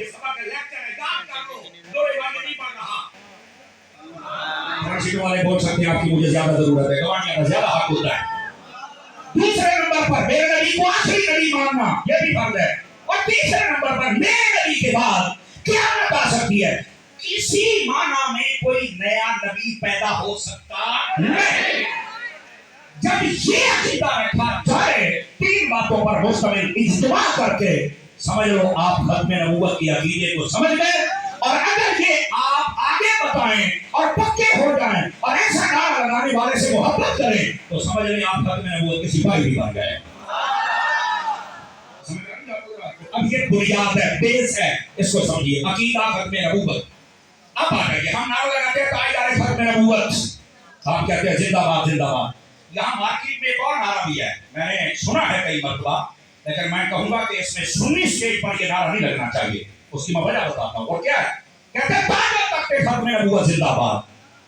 یہ سبق لیکچر ہے، یاد کر لو، دو روایت نہیں پڑھ رہا۔ فرشتے والے بول سکتے ہیں آپ کی مجھے زیادہ ضرورت ہے، گواہیاں کا زیادہ حق ہوتا ہے۔ دوسرے نمبر پر میرے نبی کو آخری نبی ماننا، یہ بھی فرض ہے۔ اور تیسرے نمبر پر میرے نبی کے بعد قیامت آ سکتی ہے، کسی معنی میں کوئی نیا نبی پیدا ہو سکتا نہیں۔ جب یہ عقیدہ رکھا جائے، تین باتوں پر مشتمل اجتماع کر کے سمجھ لو آپ ختم نبوت کی عقیدے کو سمجھ گئے۔ اور اگر یہ آپ آگے بتائیں اور پکے ہو جائیں اور ایسا نعرہ لگانے والے سے محبت کریں تو سمجھ لیں آپ ختم نبوت کے سپاہی بھی بن گئے۔ اب یہ بنیاد ہے، بیس ہے، اس کو سمجھیے، عقیدہ ختم نبوت۔ اب آ جائیے، ہم نعرہ لگاتے ہیں تائیدار ختم نبوت، آپ کہتے ہیں زندہ باد زندہ باد۔ یہاں مارکیٹ میں ایک اور نعرہ بھی ہے، میں نے سنا ہے کئی مرتبہ، لیکن میں کہوں گا کہ اس میں سنی اسٹیج پر یہ نعرہ نہیں لگنا چاہیے۔ اس کی میں وجہ بتاتا ہوں، اور کیا ہے؟ کہتے ہیں تاج تخت ختم نبوت زندہ باد۔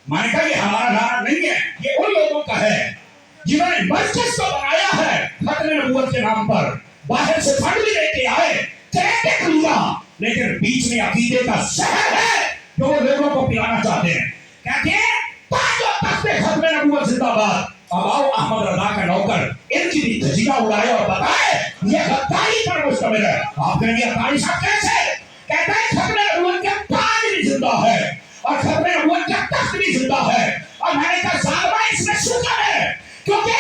میں نے کہا یہ ہمارا نعرہ نہیں ہے، یہ ان لوگوں کا ہے جنہوں نے مسجد کو بنایا ہے ختم نبوت کے نام پر، باہر سے فنڈ بھی لے کے آئے، چیک لیا، لیکن بیچ میں عقیدے کا شہر ہے جو وہ لوگوں کو پلانا چاہتے ہیں۔ کہتے ہیں تاج تخت ختم نبوت زندہ باد۔ اب آؤ احمد رضا کا نوکر ان کی بھی دھجیہ اڑائے اور بتائے یہ غداری پر مشتمل ہے۔ آپ کہیں گے غداری صاحب کیسے؟ کہتے ہیں ختم نبوت کا تاج بھی زندہ ہے اور ختم نبوت کا تخت بھی زندہ ہے۔ اور میں نے کہا ظالمہ اس میں شکر ہے، کیونکہ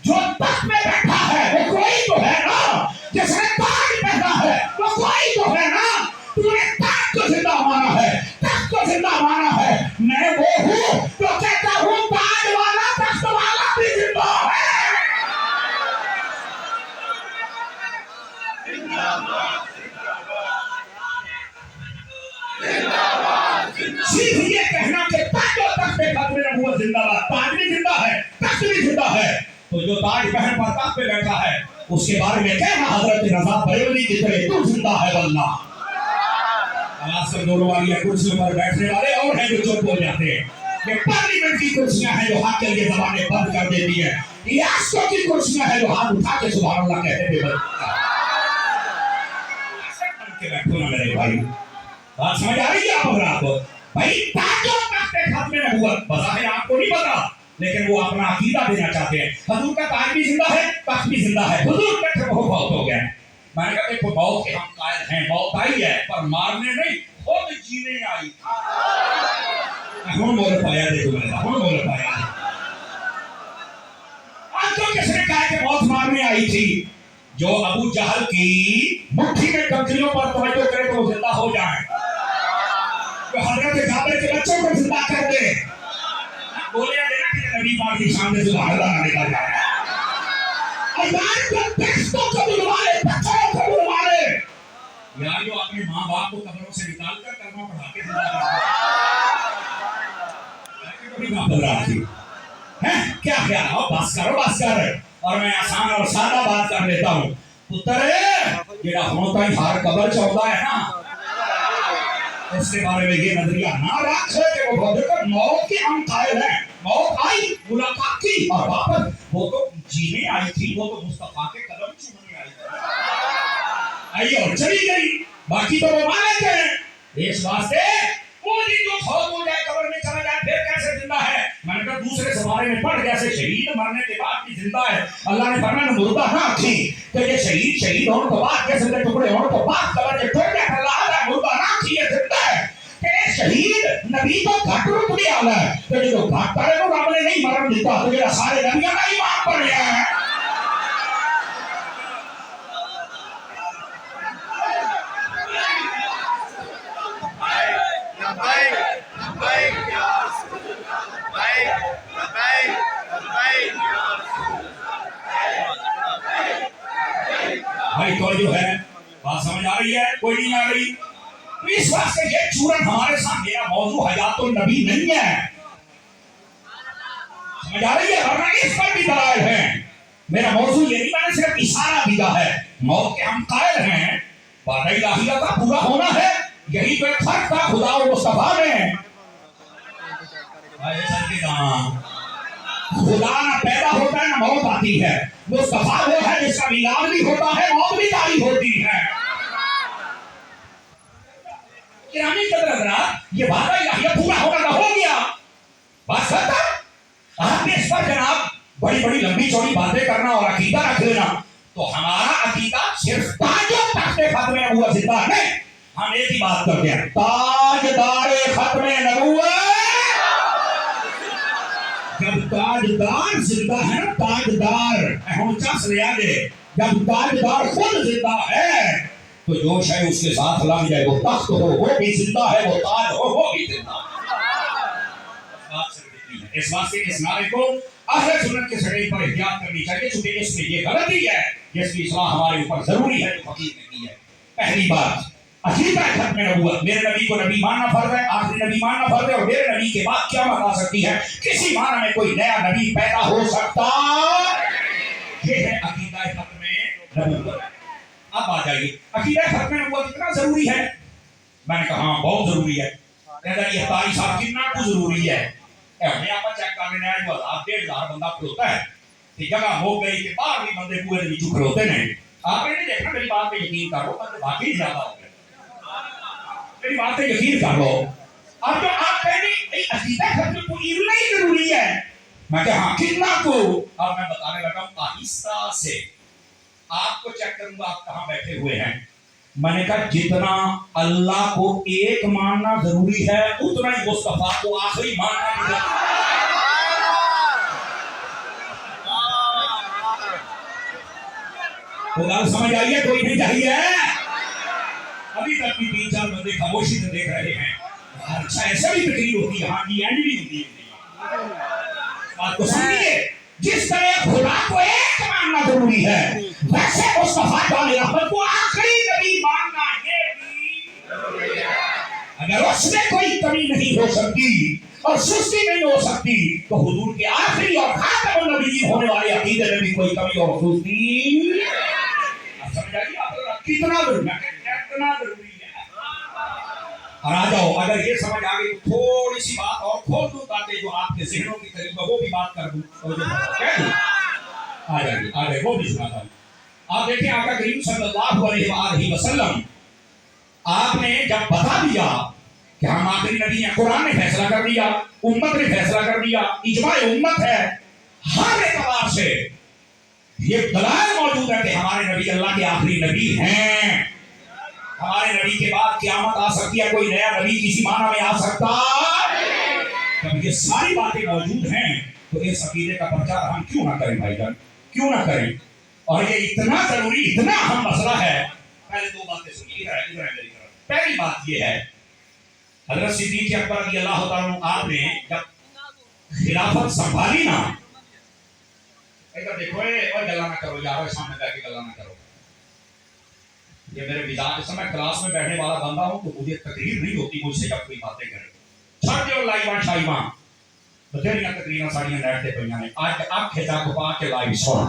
جو تخت میں بیٹھا ہے وہ کوئی تو ہے نا، جس نے تاج پہنا ہے وہ کوئی تو ہے نا۔ تو نے تخت کو زندہ مانا ہے، تخت کو زندہ مانا ہے۔ میں وہ ہوں جو کہتا ہوں تاج والا تخت والا بھی زندہ ہے۔ صرف یہ کہنا کہ تاج و تخت ختم نبوت زندہ باد، تاج بھی زندہ ہے، تخت بھی زندہ ہے، تو جو تاج پہن پر تخت پہ بیٹھا ہے اس کے بارے میں کہنا حضرت رضا بریلوی کی طرح تو زندہ ہے واللہ۔ آسر دونوں والی کرسیوں پر بیٹھنے والے اور ہیں جو چپ ہو جاتے ہیں۔ یہ پارلیمنٹ کی کرسیاں ہیں جو ہاتھ کے لیے زبانیں بند کر دیتی ہیں، ریاستوں کی کرسیاں ہیں جو ہاتھ اٹھا کے سبحان اللہ کہتے ہوئے بند کے بیٹھو نا میرے بھائی۔ بات سمجھ آ رہی ہے آپ حضرات کو؟ بھائی تاج و تخت ختم نبوت بظاہر آپ کو نہیں پتا، لیکن وہ اپنا عقیدہ دینا چاہتے ہیں۔ حضور کا تاج بھی زندہ ہے، تخت بھی زندہ ہے۔ حضور کہتے ہیں وہ بہت ہو گئے ہیں۔ میں نے کہا دیکھو موت کے ہم قائل ہیں، موت آئی ہے پر مارنے نہیں، خود جینے آئی تھی۔ ہوں بول پایا، دیکھو میرا ہوں بول پایا۔ آج تو کس نے کہا کہ موت مارنے آئی تھی؟ جو ابو جہل کی مٹھی میں کنکریوں پر توجہ کرے تو وہ زندہ ہو جائیں، جو حضرت جابر کے بچوں کو زندہ کر دے۔ بولیا دینا کہ نبی پاک کی سامنے سے باہر نہ نکل جائے۔ اللہ کو ٹیکسٹوں کو بلوالے، بچوں کو بلوالے، یار جو اپنے ماں باپ کو قبروں سے نکال کر کلمہ پڑھا کے زندہ کرتے ہیں۔ کیا خیال ہے؟ بس کرو بس کر، اور میں آسان اور سادہ بات کر لیتا ہوں۔ پتر جڑا ہوتا ہی ہر قبر چاہتا ہے نا، اس کے بارے میں یہ نظریہ نہ رکھ کہ وہ بہت دیکھو موت کے ہم قائل ہیں۔ موت آئی، ملاقات کی اور واپس وہ تو جینے آئی تھی، وہ تو مصطفیٰ کے قدم چومنے آئی تھی، آئی اور چلی گئی، باقی تو وہ مانے تھے۔ اس واسطے وہ جو فوت ہو جائے قبر میں چلا جائے پھر کیسے زندہ ہے؟ میں نے کہا دوسرے سوارے میں پڑھ جیسے شہید مرنے کے بعد بھی زندہ ہے۔ اللہ نے فرمایا مردہ نہ تھی کہ یہ شہید ہونے کے بعد جیسے ٹکڑے ہونے کے بعد قبر کے ٹوٹ گیا، اللہ تعالیٰ مردہ نہ تھی، یہ زندہ ہے۔ کہ شہید نبی تو گھٹ رتبے والا ہے، کہ جو گھٹ پڑے وہ رب نے نہیں مرن دیتا، تو یہ سارے نبیوں کا ایمان پڑ گیا ہے۔ بھائی تو جو ہے بات سمجھ آ رہی ہے کوئی نہیں آ رہی؟ اس واسطے یہ چورن ہمارے ساتھ، میرا موضوع حیات النبی نہیں ہے، سمجھ آ رہی ہے؟ ورنہ اس پر بھی دلائل ہیں۔ میرا موضوع یہ نہیں، میں نے صرف اشارہ دیا ہے۔ موت کے ہم قائل ہیں، وعدہ الہیہ کا پورا ہونا ہے، یہی تو ایک فرق تھا خدا اور مصطفیٰ میں۔ خدا نہ پیدا ہوتا ہے نہ موت آتی ہے، مصطفیٰ وہ ہے جس کا میلاد بھی ہوتا ہے، موت بھی جاری ہوتی ہے۔ गिरामी कदर हजरात, ये वादा इलाहिया पूरा होगा ना, हो गया, बात खत्म। आपने इस पर जनाब बड़ी बड़ी लंबी चौड़ी बातें करना और अकीदा रख लेना, तो हमारा अकीदा सिर्फ ताजों तख्ते खत्म नबूवत जिंदा है। हम एक ही बात करते हैं, ताजदार खत्म नबूवत। जब ताजदार जिंदा है ना, ताजदार हम चस ले आगे, जब ताजदार खुद जिंदा है तो जो शायद उसके साथ लग जाए, वो तख्त हो वो भी जिंदा है, वो ताज हो वो भी जिंदा है। इस बात से इस नारे को अहले सुन्नत के सगई पर एहतियात करनी चाहिए, क्योंकि इसमें ये गलती है जिसकी इस्लाह हमारे ऊपर जरूरी है, जो फकीर ने की है। पहली बात, अकीदा खत्म नबूवत, मेरे नबी को नबी मानना फर्ज है, आखिरी नबी मानना फर्ज है, और मेरे नबी के बाद क्या आ सकती है, किसी माना में कोई नया नबी पैदा हो सकता। ये है अकीदा खत्म नबूवत। अब आ जाइए, अकीदा खत्म नबूवत कितना जरूरी है। मैंने कहा हाँ बहुत जरूरी है। ये तारीख साहब कितना कुछ जरूरी है, हमें आप चेक कर लेना है, जो 1000 बंदा खड़ोता है, जगह हो गई कि बाहर भी बंदे कुएं में खड़ोते हैं। आपने नहीं देखना, मेरी बात पे यकीन करो, बंदे बाकी ज्यादा हो गए, मेरी बात पे यकीन कर लो। अब जो आप कहेंगे अकीदा खत्म को इतना ही जरूरी है, मैं कहा हाँ कितना को, अब मैं बताने लगा हूं आहिस्ता से, आपको चेक करूंगा आप कहां बैठे हुए हैं। मैंने कहा जितना अल्लाह को एक मानना जरूरी है, उतना ही मुस्तफा को आखिरी मानना भी। तो बात समझ आई है, कोई नहीं चाहिए। अभी तक भी 3-4 बंदे खामोशी से देख रहे हैं। अच्छा ऐसा भी तकरीर होती है, हाँ जी एंड भी होती है। बात को समझिए, जिस तरह खुदा को एक मानना जरूरी है, वैसे मुस्तफा को आखिरी नबी मानना ये भी। अगर उसमें कोई कमी नहीं हो सकती और सुस्ती नहीं हो सकती, तो हुजूर के आखिरी और खातमुन नबीय्यीन होने वाले अकीदे में भी कोई कमी और सुस्ती। समझ आइए आप कितना जरूरी है। और आ जाओ, अगर ये समझ आ गई तो थोड़ी सी बात और खोल दूं, ताकि जो आपके जहनों की करीब है वो भी बात कर दूं, और जो कह दूं आ जाए वो भी सुनाता हूं। आप देखें आका करीम सल्लल्लाहु अलैहि वसल्लम, आपने जब बता दिया कि हम आखिरी नबी हैं, कुरान ने फैसला कर दिया, उम्मत ने फैसला कर दिया, इजमा उम्मत है, हर एतबार से ये दलाइल मौजूद है कि हमारे नबी अल्लाह के आखिरी नबी हैं। हमारे नबी के बाद क़यामत आ सकती है, कोई नया नबी किसी माना में आ सकता। जब ये सारी बातें मौजूद हैं तो इस अकीदे का प्रचार हम क्यों ना करें भाईजान, क्यों ना करें। और ये इतना जरूरी, इतना अहम मसला है। पहले दो बातें सुनिए, इधर मेरी तरफ। पहली बात ये है, हज़रत सिद्दीक़ अकबर रज़ियल्लाहु ताला अन्हु आपने जब खिलाफत संभाली ना, इधर देखो, ओए गल्ला ना करो यार, सामने बैठ के गल्ला ना करो। ये मेरे विदात इस समय क्लास में बैठने वाला बंदा हूं, तो मुझे तकरीर नहीं होती मुझसे जब कोई बातें करे। छड़ दियो लाइवां शाइवां बथेरियां तकरीरां साड़ियां नेट ते पईयां ने, आज अख खिचा पा के लाइव सुन।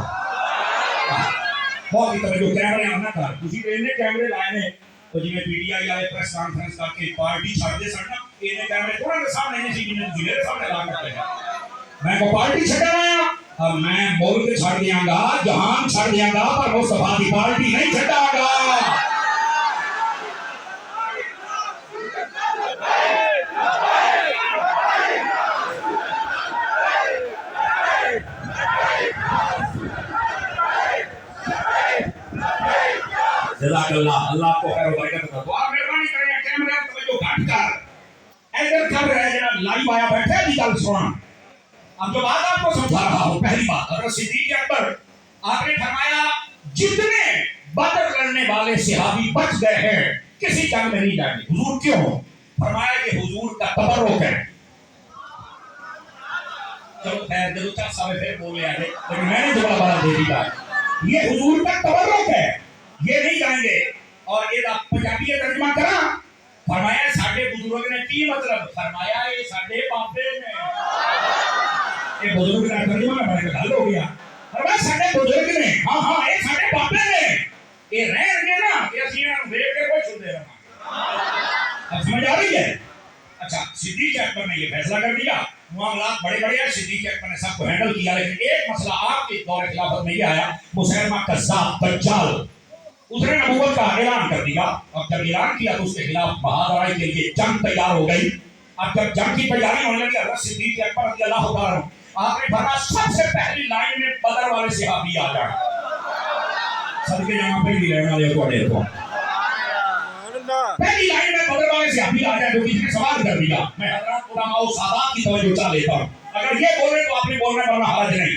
बहुत ही तवज्जो, कैमरे आना कर, तुसी इन्ने कैमरे लाए ने, तो जिवें पीटीआई वाले प्रेस कॉन्फ्रेंस करके पार्टी छड्डदे सन ना, इन्ने कैमरे थोड़ा दे सामने नहीं सी, जिन्ने तुसी मेरे सामने ला के मैं को पार्टी छड्डण आया, और मैं मुल्क छड़ दियांगा, जहान छड़ दियांगा, पर मुस्तफा की पार्टी नहीं छड्डांगा। अल्लाह को खैर बरकत दे। दुआ मेहरबानी करें, कैमरे में तवज्जो घट कर इधर कर रहे हैं, जनाब लाइव आया बैठे दी गल सुन। अब जो बात आपको समझा रहा हूं, पहली बात, हज़रत सिद्दीक़ अकबर आपने फरमाया जितने बदर लड़ने वाले सहाबी बच गए हैं, किसी जंग में नहीं जाएंगे। हुजूर क्यों? फरमाया कि हुजूर का तबर्रुक है। चलो खैर, जब चाचा साहब फिर बोले आए, लेकिन मैंने जवाब दे दिया, ये हुजूर का तबर्रुक है, ये नहीं जाएंगे। और ये पंजाबी तर्जुमा करा, फरमाया साडे बुजुर्ग ने की मतलब, फरमाया ये साडे बापे ने, ये बुजुर्ग का तर्जुमा ना बड़ा गल हो गया। फरमाया साडे बुजुर्ग ने, हां हां ये साडे बापे ने, ये रहणगे ना कि असि इन्हां देख के खुश होंदे रहां। अब समझ आ रही है? अच्छा, सिद्दीक़ अकबर ने ये फैसला कर दिया, मामला बड़े बड़े हैं, सिद्दीक़ अकबर ने सबको हैंडल किया, लेकिन एक मसला आपके दौर खिलाफत में ये आया, मुसैलमा कज़्ज़ाब दज्जाल, उसने नबूवत का ऐलान कर दिया। अब जब ऐलान किया तो उसके खिलाफ बहादुरी के लिए जंग तैयार हो गई। अब जब जंग की तैयारी होने लगी, हज़रत सिद्दीक़ अकबर रज़ियल्लाहु ताला आपने फरमाया सबसे पहली लाइन में बदर वाले सहाबी आ जाए। सबके यहाँ पे भी लेना ले को देखो, पहली लाइन में बदर वाले सहाबी आ जाए जो किसी ने सवाल कर दिया। मैं हज़रत उलमा और सादात की तवज्जो चाह लेता हूँ, अगर ये बोले तो आपने बोलने वाला हरज नहीं।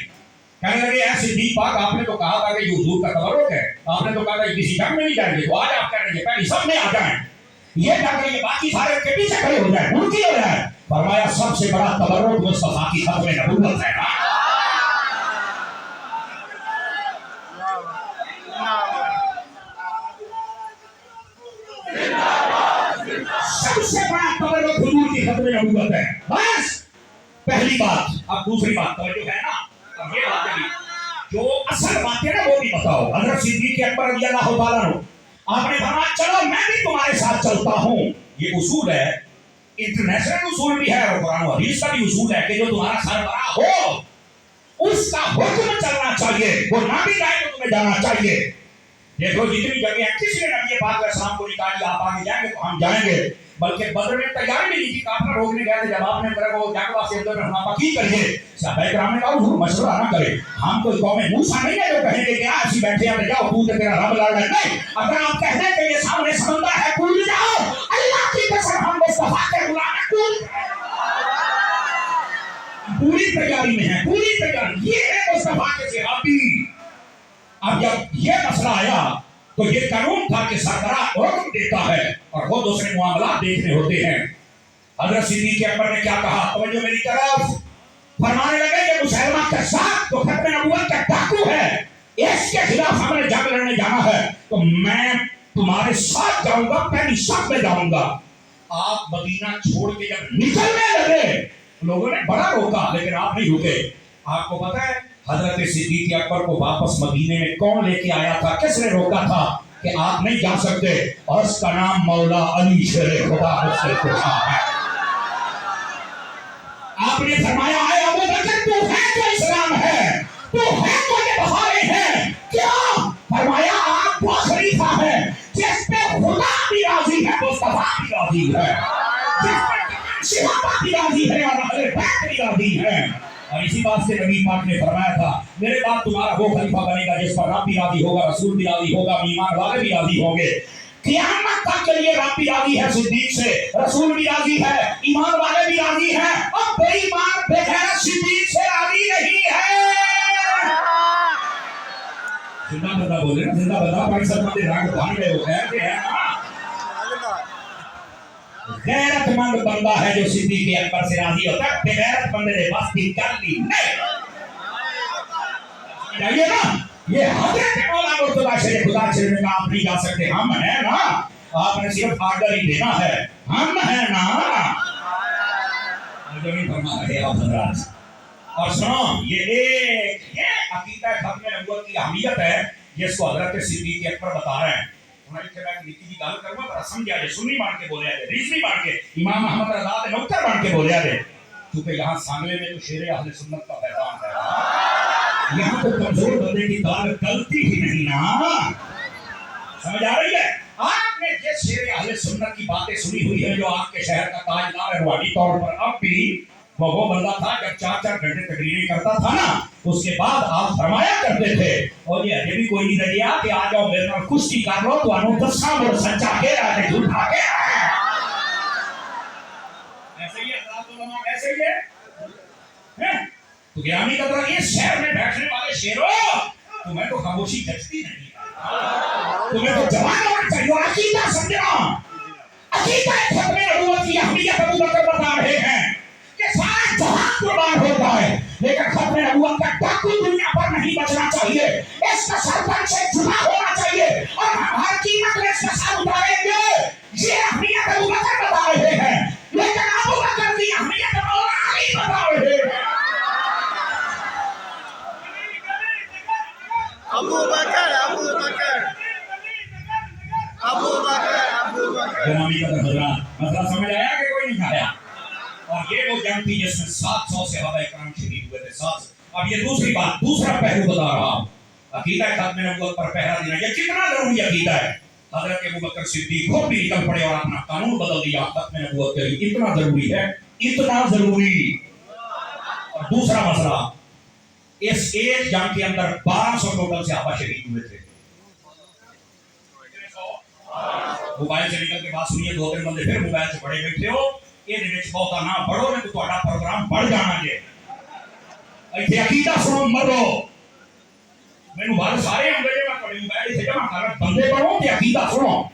कहने लगे ऐ सिद्दीक़ पाक, आपने तो कहा था कि ये हुजूर का तबरुक है, आपने तो कहा था किसी जंग में नहीं जाएंगे, तो आज आप कह रहे हैं पहले सब में आ जाएं, ये क्या करेंगे बाकी सारे के पीछे खड़े हो जाए, उनकी हो जाए। फरमाया सबसे बड़ा तबरुक मुस्तफा की खत्म नबूवत है ना। सबसे बड़ा तबरुक हुजूर की खत्म नबूवत है। बस पहली बात। अब दूसरी बात तो जो है ना, ये बात है जो असल बात है ना वो भी बताओ। हज़रत सिद्दीक़ अकबर रज़ियल्लाहु ताला अन्हु आपने कहा चलो मैं भी तुम्हारे साथ चलता हूँ। ये उसूल है, इंटरनेशनल उसूल भी है और कुरान और हदीस का भी उसूल है कि जो तुम्हारा सरबराह हो उसका हुक्म चलना चाहिए, वो ना भी जाए तो तुम्हें जाना चाहिए। देखो जितनी जगह किसी ने नबी पाक अलैहिस्सलाम को निकाली आप आगे जाएंगे तो हम जाएंगे, बल्कि बदर में तैयारी नहीं की, काफिर रोकने गए थे। जब आपने कहा वो जागवा से अंदर हमारा की करिए, सहाबाए किराम ने कहा हुजूर मशवरा ना करे, हम कोई कौम मूसा नहीं है जो कहेंगे कि आज ही बैठे हैं जाओ तू तेरा रब लड़ रहा है। नहीं, अगर आप कह रहे हैं कि ये सामने समंदर है कूद जाओ, अल्लाह की कसम हम मुस्तफा के गुलाम हैं, कूद। पूरी तैयारी में है, पूरी तैयारी। ये है मुस्तफा के सहाबी। अब जब ये मसला आया तो ये कानून था कि सरबराह हुक्म देता है और खुद उसने मामलात देखने होते हैं। हज़रत सिद्दीक़ अकबर ने क्या कहा, तवज्जो मेरी तरफ, फरमाने लगे कि मुसलमा के साथ तो खत्म नबूवत का डाकू है, इसके खिलाफ हमने जंग लड़ने जाना है तो मैं तुम्हारे साथ जाऊंगा, पहली सब में जाऊंगा। आप मदीना छोड़ के जब निकलने लगे लोगों ने बड़ा रोका, लेकिन आप नहीं रुके। आपको पता है हज़रत सिद्दीक़ अकबर को वापस मदीने में कौन लेके आया था, किसने रोका था कि आप नहीं जा सकते, और उसका नाम मौला अली शेर खुदा मुझसे पूछा है। आपने फरमाया है अबू बकर तू है तो इस्लाम है, तू है तो ये बहारे हैं, क्या फरमाया आप वो खलीफा है जिस पे खुदा भी राजी है, मुस्तफा भी राजी है, जिस पे सहाबा भी राजी है और अहले बैत भी राजी है। और इसी बात से नबी पाक ने फरमाया था मेरे बाद तुम्हारा वो खलीफा बनेगा जिस पर रब भी राजी होगा, रसूल भी राजी होगा, ईमान वाले भी राजी होंगे। क़यामत तक के लिए रब भी राजी है सिद्दीक से, रसूल भी राजी है, ईमान वाले भी राजी हैं, और बेईमान बेगैरत सिद्दीक से राजी नहीं है। जिंदा बंदा बोले ना, जिंदा बंदा पैसा मंदे रंग भान गए हो कहते हैं ना। गैरतमंद बंदा है जो सिद्दीक़ अकबर से राजी होता है, बेगैरत बंदे ने बस भी कर ली नहीं। जाइए ना, ये हज़रत मौला मुर्तज़ा शेर खुदा शेर में आप नहीं जा सकते, हम हैं ना, आपने सिर्फ आर्डर ही देना है, हम हैं ना। नहीं फरमा रहे आप हज़रात। और सुनो ये अकीदा खत्म नबूवत की अहमियत है, जिसको हज़रत सिद्दीक़ अकबर बता रहे हैं। हमारी जगह की नीति की गाल करूंगा पर समझा दे, सुन्नी मान के बोले दे, रिजवी मान के, इमाम अहमद रज़ा दे नौकर मान के बोले दे, क्योंकि यहाँ सांगले में तो शेर अहले सुन्नत का पैगाम है। यहाँ तो कमजोर बंदे की गाल गलती ही नहीं ना, समझ आ रही है। आपने ये शेर अहले सुन्नत की बातें सुनी हुई है जो आपके शहर का ताजदार है रुहानी तौर पर। अब भी वो बंदा था जब 4-4 घंटे तकरीरें करता था ना, उसके बाद आप फरमाया करते थे और ये अभी भी कोई नहीं रहा कि आ जाओ मेरे नाल कुश्ती कर लो तो अनु दसा मोर सच्चा के राजे झूठा के। ऐसे ही हज़रात उलमा ऐसे ही है तो ज्ञानी का मतलब इस शहर में बैठने वाले शेरों तुम्हें तो खामोशी जचती नहीं, तुम्हें तो जवान होना चाहिए, अकीदा समझना। अकीदा खत्म नबूवत की अहमियत अबू बकर बता रहे हैं कि सारा जहां कुर्बान होता है, लेकिन खत्म नबूवत का डाकू दुनिया पर नहीं बचना चाहिए, इसका सरपंच से जुड़ा होना चाहिए और हम हर कीमत में इसका सर उतारेंगे। ये अहमियत अबू बकर बता रहे हैं, लेकिन अबू बकर की अहमियत मौला अली बता रहे हैं। अबू बकर गुलामी का हज़रात मसला समझ आया कि कोई नहीं आया। और ये वो जंग थी जिसमें 700 सहाबा-ए-किराम शहीद हुए थे, 700। अब ये दूसरी बात, दूसरा पहलू बता रहा हूं। अकीदा खत्म नबूवत पर पहरा देना ये कितना जरूरी अकीदा है। हजरत अबू बकर सिद्दीक खुद भी निकल पड़े और अपना कानून बदल दिया खत्म नबूवत के लिए। इतना जरूरी है, इतना जरूरी। और दूसरा मसला, इस एक जंग के अंदर 1200 टोटल सहाबा शहीद हुए थे। मोबाइल से निकल के बात सुनिए, 2-3 बंदे फिर मोबाइल से बड़े बैठे हो, ये बहुता ना पढ़ो नहीं तो तुम्हारा प्रोग्राम बढ़ जाना जे। इतने अकीदा सुनो मरो मैनू बाहर सारे अंग्रेजे में पढ़ी मोबाइल से जमा कर बंदे पढ़ो कि अकीदा सुनो।